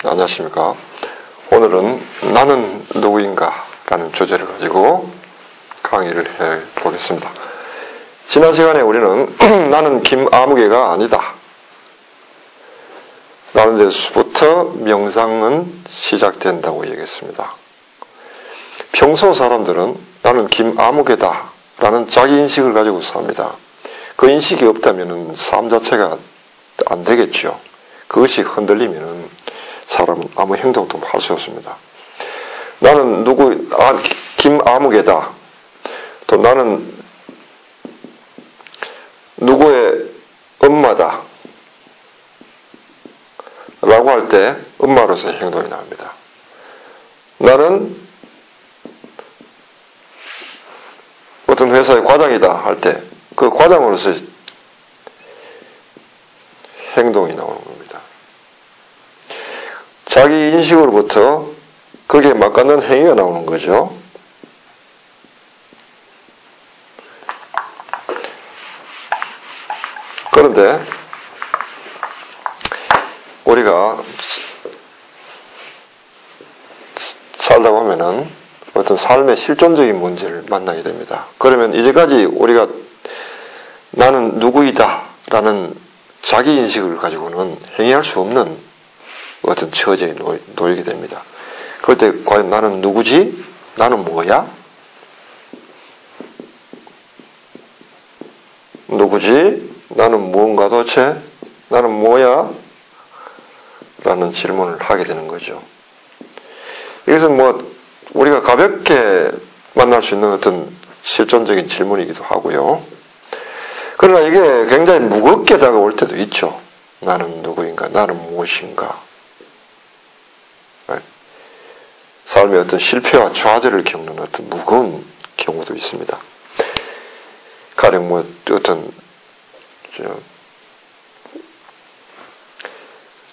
안녕하십니까. 오늘은 나는 누구인가 라는 주제를 가지고 강의를 해 보겠습니다. 지난 시간에 우리는 나는 김아무개가 아니다 라는 데서부터 명상은 시작된다고 얘기했습니다. 평소 사람들은 나는 김아무개다 라는 자기인식을 가지고 삽니다. 그 인식이 없다면 삶 자체가 안 되겠죠. 그것이 흔들리면 사람은 아무 행동도 할 수 없습니다. 나는 김아무개다. 또 나는 누구의 엄마다. 라고 할 때 엄마로서의 행동이 나옵니다. 나는 어떤 회사의 과장이다 할 때 그 과장으로서의 행동이 나오는 겁니다. 자기 인식으로부터 거기에 맞닿는 행위가 나오는 거죠. 그런데 우리가 살다 보면은 어떤 삶의 실존적인 문제를 만나게 됩니다. 그러면 이제까지 우리가 나는 누구이다 라는 자기 인식을 가지고는 행위할 수 없는 어떤 처지에 놓이게 됩니다. 그럴 때 과연 나는 누구지? 나는 뭐야? 누구지? 나는 무언가 도대체? 나는 뭐야? 라는 질문을 하게 되는 거죠. 이것은 우리가 가볍게 만날 수 있는 어떤 실존적인 질문이기도 하고요. 그러나 이게 굉장히 무겁게 다가올 때도 있죠. 나는 누구인가? 나는 무엇인가? 삶의 어떤 실패와 좌절을 겪는 어떤 무거운 경우도 있습니다. 가령 어떤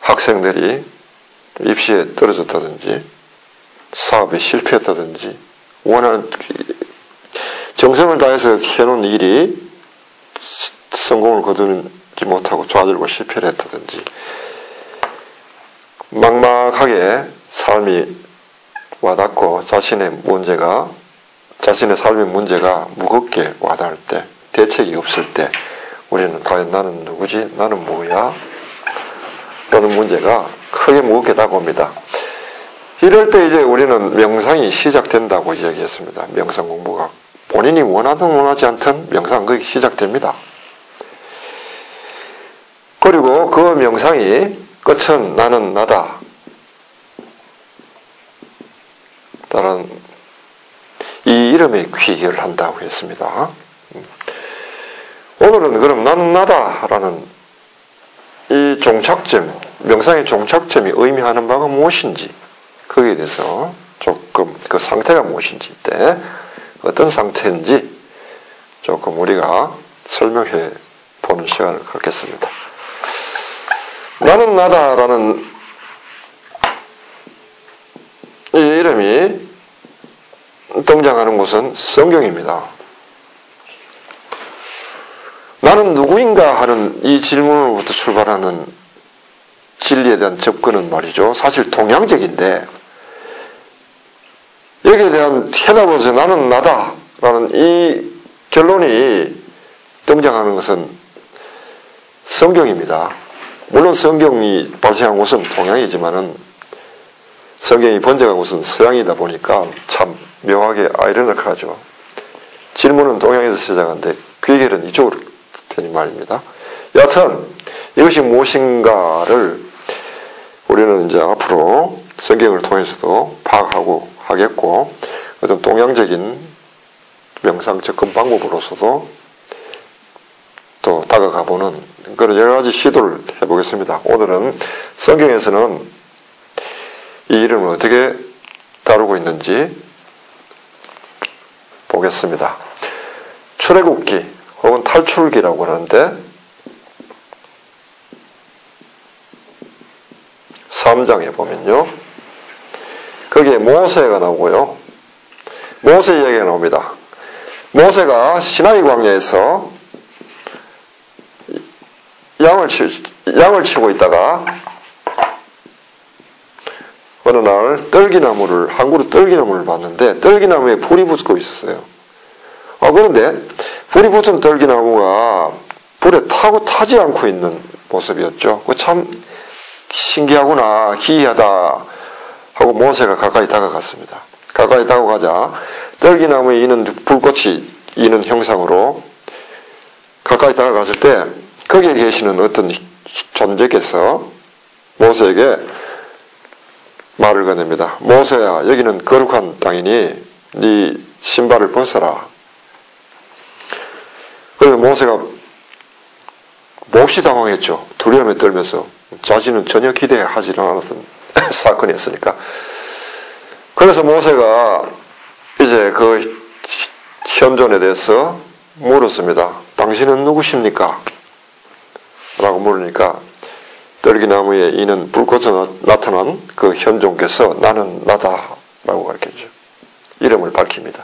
학생들이 입시에 떨어졌다든지 사업에 실패했다든지 정성을 다해서 해놓은 일이 성공을 거두지 못하고 좌절과 실패를 했다든지 막막하게 삶이 와닿고 자신의 삶의 문제가 무겁게 와닿을 때, 대책이 없을 때 우리는 과연 나는 누구지? 나는 뭐야? 라는 문제가 크게 무겁게 다가옵니다. 이럴 때 이제 우리는 명상이 시작된다고 이야기했습니다. 명상 공부가. 본인이 원하든 원하지 않든 명상은 그렇게 시작됩니다. 그리고 그 명상이 끝은 나는 나다. 라는 이 이름에 귀결을 한다고 했습니다. 오늘은 그럼 나는 나다라는 이 종착점, 명상의 종착점이 의미하는 바가 무엇인지 거기에 대해서 조금 그 상태가 무엇인지 때 어떤 상태인지 조금 우리가 설명해 보는 시간을 갖겠습니다. 나는 나다라는 이 이름이 등장하는 곳은 성경입니다. 나는 누구인가 하는 이 질문으로부터 출발하는 진리에 대한 접근은 말이죠. 사실 동양적인데 여기에 대한 해답으로서 나는 나다라는 이 결론이 등장하는 것은 성경입니다. 물론 성경이 발생한 곳은 동양이지만은 성경이 번져간 곳은 서양이다 보니까 참 묘하게 아이러니컬하죠. 질문은 동양에서 시작하는데 귀결은 이쪽으로 되는 말입니다. 여하튼 이것이 무엇인가를 우리는 이제 앞으로 성경을 통해서도 파악하고 하겠고 어떤 동양적인 명상 접근 방법으로서도 또 다가가보는 그런 여러 가지 시도를 해보겠습니다. 오늘은 성경에서는 이 이름을 어떻게 다루고 있는지 보겠습니다. 출애굽기 혹은 탈출기라고 하는데 3장에 보면요. 거기에 모세가 나오고요. 모세 이야기가 나옵니다. 모세가 시나이 광야에서 양을 치고 있다가 어느 날 떨기나무를, 한 그루 떨기나무를 봤는데 떨기나무에 불이 붙고 있었어요. 그런데 불이 붙은 떨기나무가 불에 타지 않고 있는 모습이었죠. 참 신기하구나, 기이하다 하고 모세가 가까이 다가갔습니다. 가까이 다가가자 떨기나무에 있는 불꽃이 있는 형상으로 가까이 다가갔을 때 거기에 계시는 어떤 존재께서 모세에게 말을 건넵니다. 모세야, 여기는 거룩한 땅이니 네 신발을 벗어라. 그래서 모세가 몹시 당황했죠. 두려움에 떨면서. 자신은 전혀 기대하지 않았던 사건이었으니까. 그래서 모세가 이제 그 현존에 대해서 물었습니다. 당신은 누구십니까? 라고 물으니까 떨기나무에 있는 불꽃으로 나타난 그 현존께서 나는 나다 라고 가르쳤죠. 이름을 밝힙니다.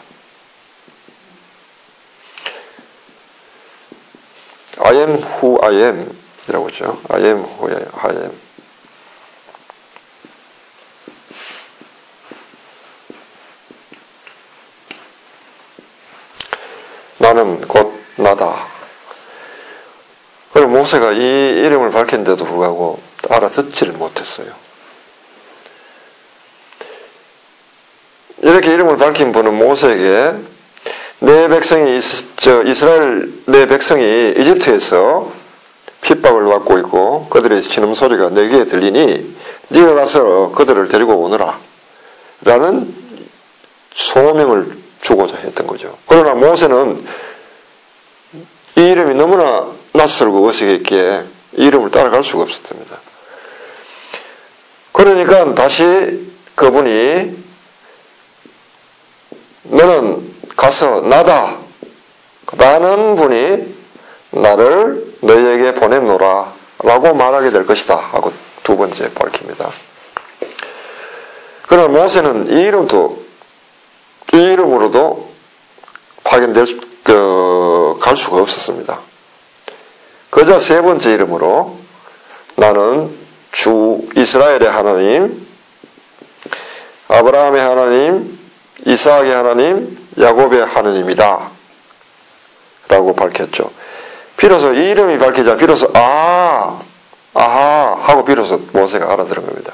I am who I am 이라고 하죠. I am who I am. 나는 곧 나다. 그럼 모세가 이 이름을 밝혔는데도 불구하고 알아듣지를 못했어요. 이렇게 이름을 밝힌 분은 모세에게 내 백성이 이스라엘 내 백성이 이집트에서 핍박을 받고 있고 그들의 신음소리가 내 귀에 들리니 네가 가서 그들을 데리고 오너라 라는 소명을 주고자 했던 거죠. 그러나 모세는 이 이름이 너무나 낯설고 어색했기에 이 이름을 따라갈 수가 없었습니다. 그러니까 다시 그분이 너는 가서 나다 라는 분이 나를 너희에게 보내노라 라고 말하게 될 것이다 하고 두 번째 밝힙니다. 그러나 모세는 이 이름으로도 갈 수가 없었습니다. 그저 세 번째 이름으로 나는 주 이스라엘의 하나님, 아브라함의 하나님, 이삭의 하나님, 야곱의 하나님이다 라고 밝혔죠. 비로소 이 이름이 밝히자 비로소 아하 하고 비로소 모세가 알아들은 겁니다.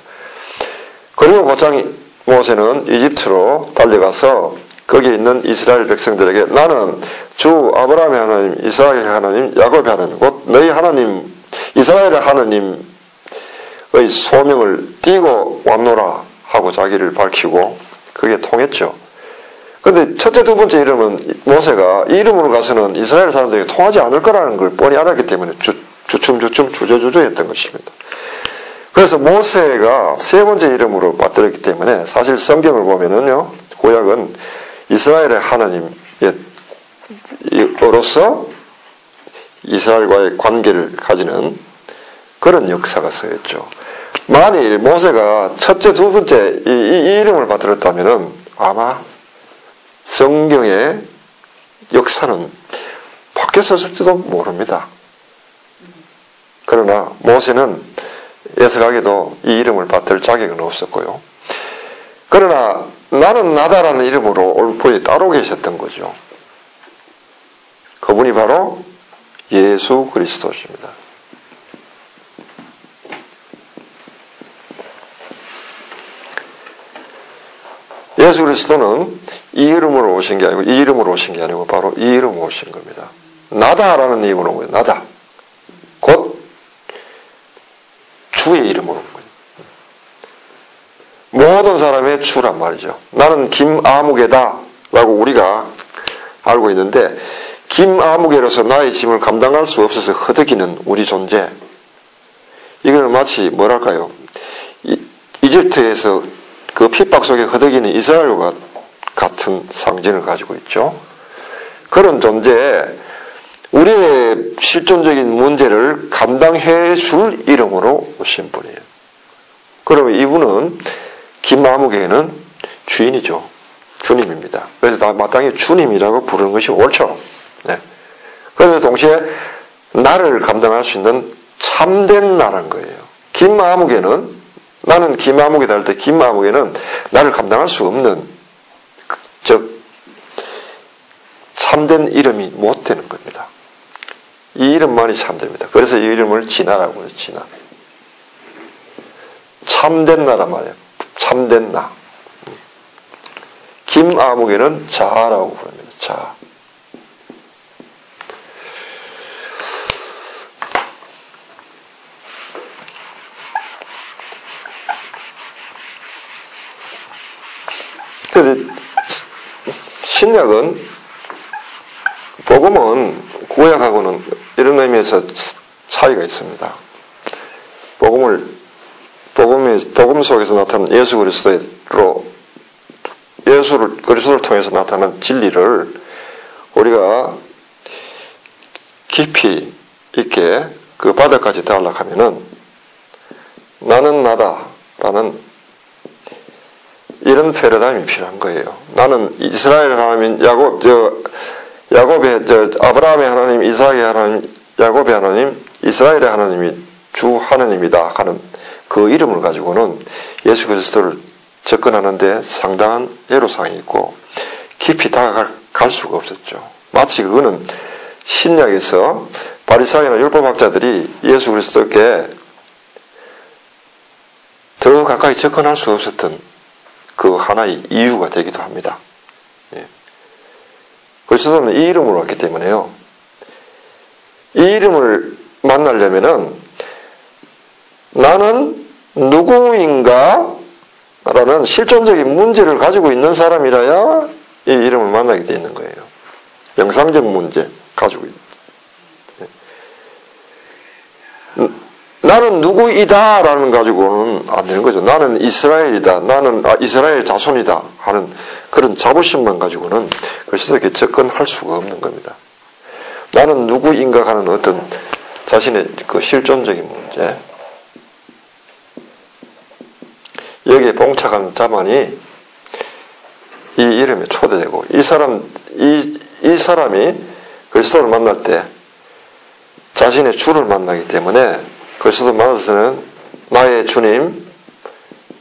그리고 곧장 모세는 이집트로 달려가서 거기에 있는 이스라엘 백성들에게 나는 주 아브라함의 하나님, 이삭의 하나님, 야곱의 하나님, 곧 너희 하나님, 이스라엘의 하나님의 소명을 띠고 왔노라 하고 자기를 밝히고 그게 통했죠. 그런데 첫째, 두 번째 이름은 모세가 이 이름으로 가서는 이스라엘 사람들이 통하지 않을 거라는 걸 뻔히 알았기 때문에 주춤주춤 주저주저했던 것입니다. 그래서 모세가 세 번째 이름으로 맞들었기 때문에 사실 성경을 보면은요, 구약은 이스라엘의 하나님으로서 이스라엘과의 관계를 가지는 그런 역사가 서있죠. 만일 모세가 첫째, 두 번째 이 이름을 받들었다면은 아마 성경의 역사는 바뀌었을지도 모릅니다. 그러나 모세는 애석하게도 이 이름을 받들 자격은 없었고요. 그러나 나는 나다라는 이름으로 올포에 따로 계셨던 거죠. 그분이 바로 예수 그리스도십니다. 예수 그리스도는 이 이름으로 오신 게 아니고 이 이름으로 오신 게 아니고 바로 이 이름으로 오신 겁니다. 나다라는 이름으로 온 거예요. 나다. 곧 주의 이름으로 온 거예요. 모든 사람의 주란 말이죠. 나는 김아무개다 라고 우리가 알고 있는데 김아무개로서 나의 짐을 감당할 수 없어서 허덕이는 우리 존재, 이거는 마치 뭐랄까요, 이집트에서 그 핍박 속에 허덕이는 이스라엘과 같은 상징을 가지고 있죠. 그런 존재에 우리의 실존적인 문제를 감당해 줄 이름으로 오신 분이에요. 그러면 이분은 김아무개는 주인이죠. 주님입니다. 그래서 마땅히 주님이라고 부르는 것이 옳죠. 네. 그래서 동시에 나를 감당할 수 있는 참된 나라는 거예요. 김아무개는 나는 김아무개다 할 때 김아무개는 나를 감당할 수 없는 즉 참된 이름이 못 되는 겁니다. 이 이름만이 참됩니다. 그래서 이 이름을 진나라고 해요. 진나. 참된 나라 말이에요. 참된 나. 김아무개는 자라고 부릅니다. 자. 그래서 신약은 복음은 구약하고는 이런 의미에서 차이가 있습니다. 복음 속에서 나타난 예수 그리스도를 통해서 나타난 진리를 우리가 깊이 있게 그 바닥까지 닿으려면은 나는 나다라는 이런 패러다임이 필요한 거예요. 나는 이스라엘 하나님, 아브라함의 하나님, 이삭의 하나님, 야곱의 하나님, 이스라엘의 하나님이 주 하나님이다 하는 그 이름을 가지고는 예수 그리스도를 접근하는데 상당한 애로사항이 있고 깊이 다가갈 수가 없었죠. 마치 그거는 신약에서 바리새인이나 율법학자들이 예수 그리스도께 더 가까이 접근할 수 없었던 그 하나의 이유가 되기도 합니다. 예. 그리스도는 이 이름으로 왔기 때문에요. 이 이름을 만나려면은 나는 누구인가? 라는 실존적인 문제를 가지고 있는 사람이라야 이 이름을 만나게 되어 있는 거예요. 영상적 문제 가지고 있는. 나는 누구이다 라는 가지고는 안 되는 거죠. 나는 이스라엘이다. 나는 이스라엘 자손이다 하는 그런 자부심만 가지고는 그리스도에게 접근할 수가 없는 겁니다. 나는 누구인가 하는 어떤 자신의 그 실존적인 문제, 여기에 봉착한 자만이 이 이름에 초대되고 이 사람이 그리스도를 만날 때 자신의 주를 만나기 때문에 그리스도 만나서는 나의 주님,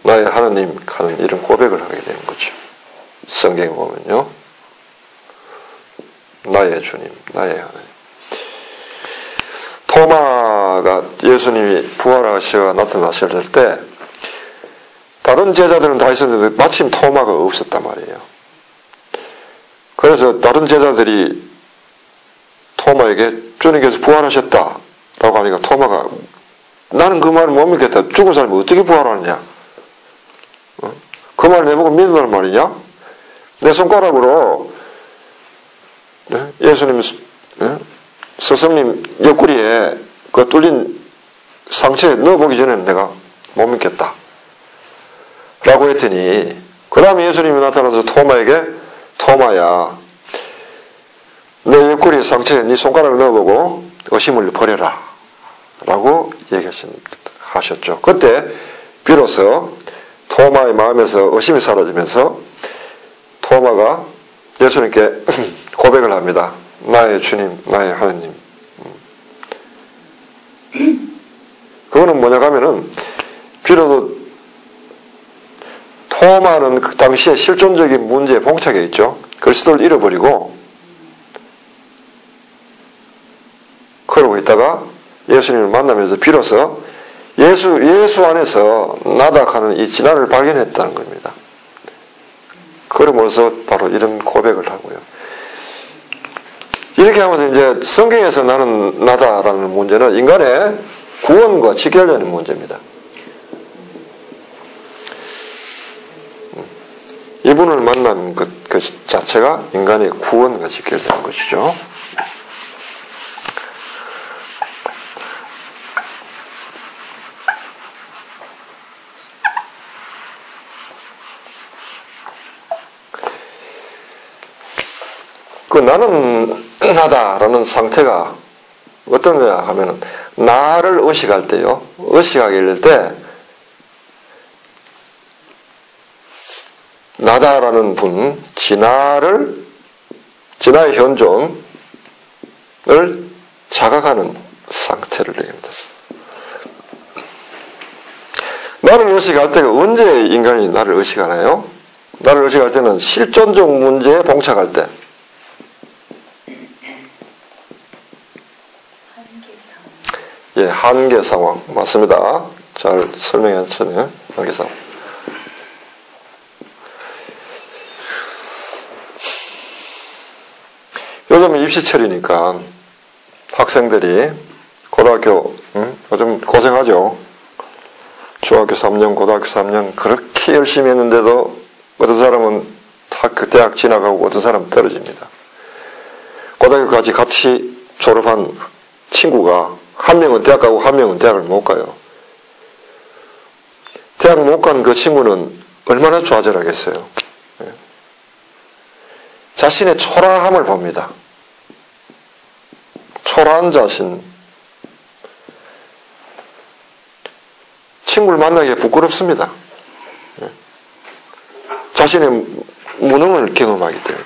나의 하나님 하는 이런 고백을 하게 되는 거죠. 성경에 보면요. 나의 주님, 나의 하나님. 토마가 예수님이 부활하시어 나타나실 때 다른 제자들은 다 있었는데 마침 토마가 없었단 말이에요. 그래서 다른 제자들이 토마에게 주님께서 부활하셨다 라고 하니까 토마가 나는 그 말을 못 믿겠다. 죽은 사람이 어떻게 부활하느냐? 그 말을 내보고 믿는단 말이냐? 내 손가락으로 예수님 스승님 옆구리에 그 뚫린 상처에 넣어보기 전에는 내가 못 믿겠다. 라고 했더니 그 다음에 예수님이 나타나서 토마에게 토마야 내 옆구리에 상처에 네 손가락을 넣어보고 의심을 버려라. 라고 얘기하셨죠. 그때 비로소 토마의 마음에서 의심이 사라지면서 토마가 예수님께 고백을 합니다. 나의 주님, 나의 하나님. 그거는 뭐냐 하면은 비로소 토마는 그 당시에 실존적인 문제에 봉착해 있죠. 그리스도를 잃어버리고 그러고 있다가 예수님을 만나면서 비로소 예수 안에서 나닥하는 이 진화를 발견했다는 겁니다. 그러면서 바로 이런 고백을 하고요. 이렇게 하면서 이제 성경에서 나는 나다라는 문제는 인간의 구원과 직결되는 문제입니다. 이분을 만난 그 자체가 인간의 구원과 직결되는 것이죠. 그 나는 나다라는 상태가 어떤 거야 하면은 나를 의식할 때요. 의식하게 될 때 나다라는 분, 진화의 현존을 자각하는 상태를 얘기합니다. 나를 의식할 때가 언제 인간이 나를 의식하나요? 나를 의식할 때는 실존적 문제에 봉착할 때. 예, 한계 상황. 맞습니다. 잘 설명했잖아요. 한계 상황. 요즘은 입시철이니까 학생들이 고등학교, 요즘 고생하죠. 중학교 3년, 고등학교 3년 그렇게 열심히 했는데도 어떤 사람은 대학 지나가고 어떤 사람은 떨어집니다. 고등학교까지 같이 졸업한 친구가 한 명은 대학 가고 한 명은 대학을 못 가요. 대학 못 간 그 친구는 얼마나 좌절하겠어요. 자신의 초라함을 봅니다. 초라한 자신. 친구를 만나기에 부끄럽습니다. 자신의 무능을 경험하기 때문에.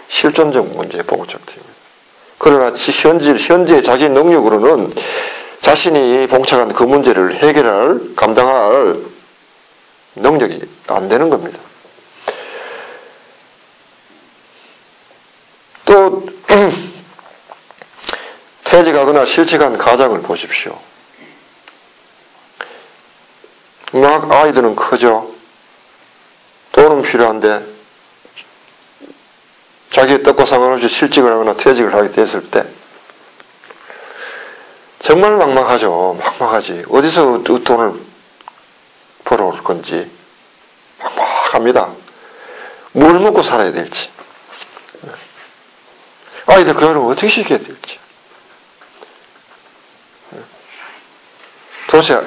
실존적 문제에 봉착됩니다. 그러나 현재 자기 능력으로는 자신이 봉착한 그 문제를 감당할 능력이 안 되는 겁니다. 또 퇴직하거나 실직한 가장을 보십시오. 막 아이들은 크죠. 돈은 필요한데 자기의 뜻과 상관없이 실직을 하거나 퇴직을 하게 됐을 때 정말 막막하죠. 막막하지. 어디서 돈을 벌어올 건지 막막합니다. 뭘 먹고 살아야 될지, 아이들 교육을 어떻게 시켜야 될지, 도대체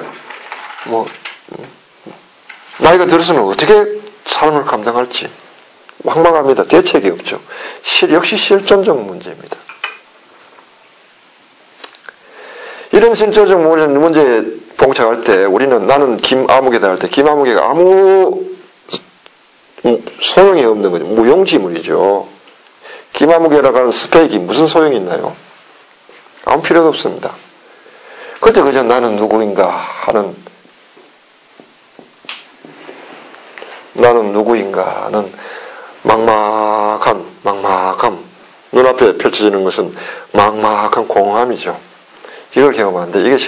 나이가 들어서는 어떻게 삶을 감당할지 막막합니다. 대책이 없죠. 역시 실존적 문제입니다. 이런 실존적 문제에 봉착할 때 우리는 나는 김아무개다 할 때 김아무개가 아무 소용이 없는 거죠. 무용지물이죠. 김아무개라고 하는 스펙이 무슨 소용이 있나요? 아무 필요도 없습니다. 그때 그저 나는 누구인가 하는 막막함 눈앞에 펼쳐지는 것은 막막한 공허함이죠. 이걸 경험하는데 이게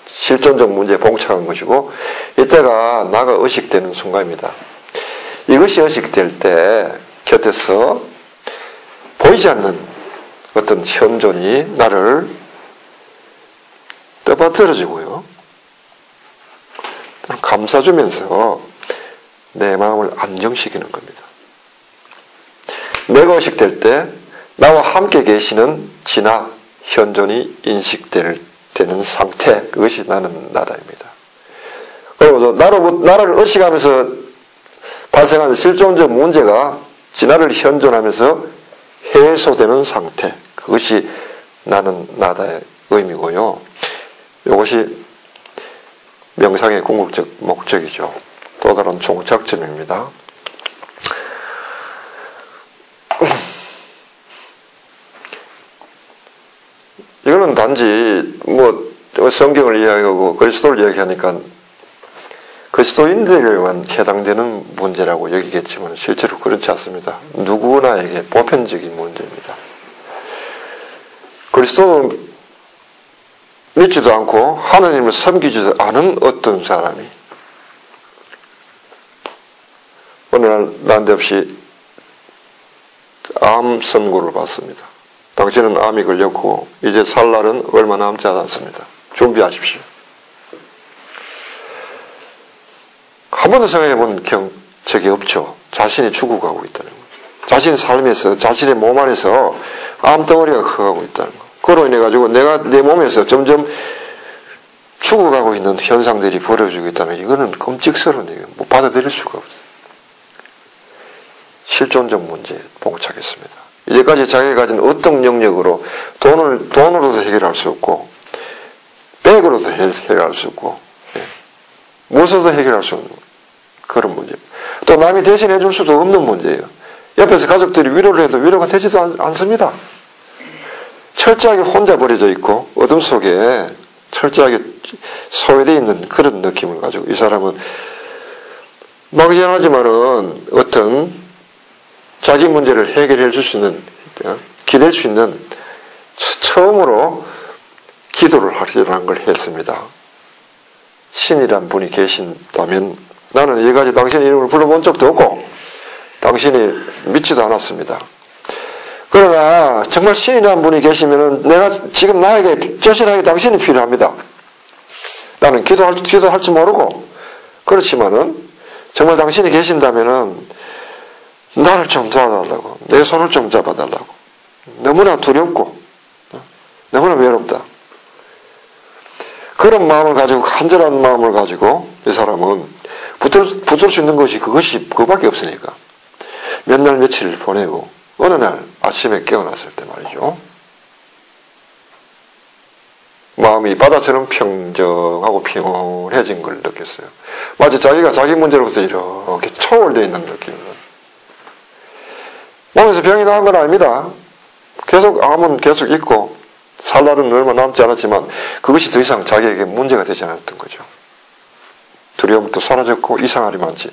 실존적 문제에 봉착한 것이고 이때가 나가 의식되는 순간입니다. 이것이 의식될 때 곁에서 보이지 않는 어떤 현존이 나를 떠받들어주고요. 감싸주면서 내 마음을 안정시키는 겁니다. 내가 의식될 때 나와 함께 계시는 진화, 현존이 인식되는 상태, 그것이 나는 나다입니다. 그리고 나를 의식하면서 발생하는 실존적 문제가 진화를 현존하면서 해소되는 상태, 그것이 나는 나다의 의미고요. 이것이 명상의 궁극적 목적이죠. 또 다른 종착점입니다. 이거는 단지 성경을 이야기하고 그리스도를 이야기하니까 그리스도인들에게만 해당되는 문제라고 여기겠지만 실제로 그렇지 않습니다. 누구나에게 보편적인 문제입니다. 그리스도는 믿지도 않고 하나님을 섬기지도 않은 어떤 사람이 어느 날 난데없이 암 선고를 받습니다. 당신은 암이 걸렸고 이제 살 날은 얼마 남지 않았습니다. 준비하십시오. 한 번도 생각해 본 적이 없죠. 자신이 죽어가고 있다는 거죠. 자신의 삶에서, 자신의 몸 안에서 암덩어리가 커가고 있다는 거. 그로 인해 가지고 내가 내 몸에서 점점 죽어가고 있는 현상들이 벌어지고 있다는 이거는 끔찍스러운 얘기예요. 받아들일 수가 없어요. 실존적 문제에 봉착했습니다. 이제까지 자기가 가진 어떤 영역으로 돈으로도 해결할 수 없고 백으로도 해결할 수 없고 무엇으로도 해결할 수 없는 그런 문제입니다. 또 남이 대신해 줄 수도 없는 문제예요. 옆에서 가족들이 위로를 해도 위로가 되지도 않습니다. 철저하게 혼자 버려져 있고 어둠 속에 철저하게 소외되어 있는 그런 느낌을 가지고 이 사람은 막연하지만은 어떤 자기 문제를 해결해 줄 수 있는, 기댈 수 있는 처음으로 기도를 하리라는 걸 했습니다. 신이란 분이 계신다면 나는 여기까지 당신의 이름을 불러본 적도 없고 당신이 믿지도 않았습니다. 그러나 정말 신이란 분이 계시면은 내가 지금 나에게 절실하게 당신이 필요합니다. 나는 기도할 줄 모르고 그렇지만은 정말 당신이 계신다면은 나를 좀 도와달라고, 내 손을 좀 잡아달라고. 너무나 두렵고 너무나 외롭다. 그런 마음을 가지고, 간절한 마음을 가지고 이 사람은 붙을 수 있는 것이 그거밖에 없으니까 몇 날 며칠 보내고 어느 날 아침에 깨어났을 때 말이죠, 마음이 바다처럼 평정하고 평온해진 걸 느꼈어요. 마치 자기가 자기 문제로부터 이렇게 초월되어 있는 느낌이에요. 몸에서 병이 나은 건 아닙니다. 계속 암은 계속 있고 살 날은 얼마 남지 않았지만 그것이 더 이상 자기에게 문제가 되지 않았던 거죠. 두려움도 사라졌고 이상하리만치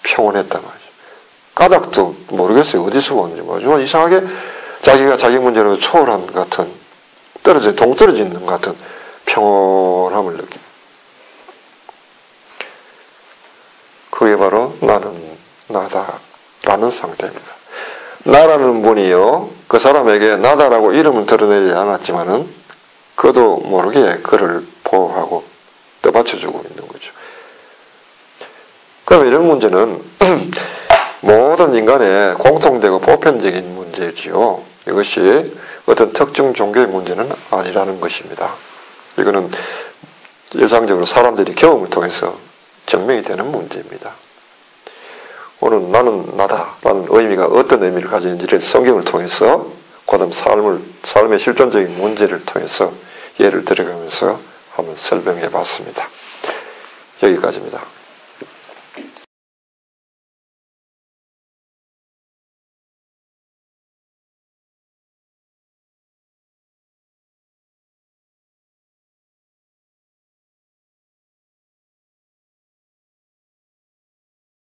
평온했단 말이죠. 까닭도 모르겠어요. 어디서 온지 모르지만 이상하게 자기가 자기 문제로 초월한 것 같은, 동떨어지는 것 같은 평온함을 느낍니다. 그게 바로 나는 나다라는 상태입니다. 나라는 분이요, 그 사람에게 나다라고 이름을 드러내지 않았지만은 그도 모르게 그를 보호하고 떠받쳐주고 있는 거죠. 그럼 이런 문제는 모든 인간의 공통되고 보편적인 문제지요. 이것이 어떤 특정 종교의 문제는 아니라는 것입니다. 이거는 일상적으로 사람들이 경험을 통해서 증명이 되는 문제입니다. 오늘 나는 나다라는 의미가 어떤 의미를 가지는지를 성경을 통해서, 그다음 삶의 실존적인 문제를 통해서 예를 들어가면서 한번 설명해 봤습니다. 여기까지입니다.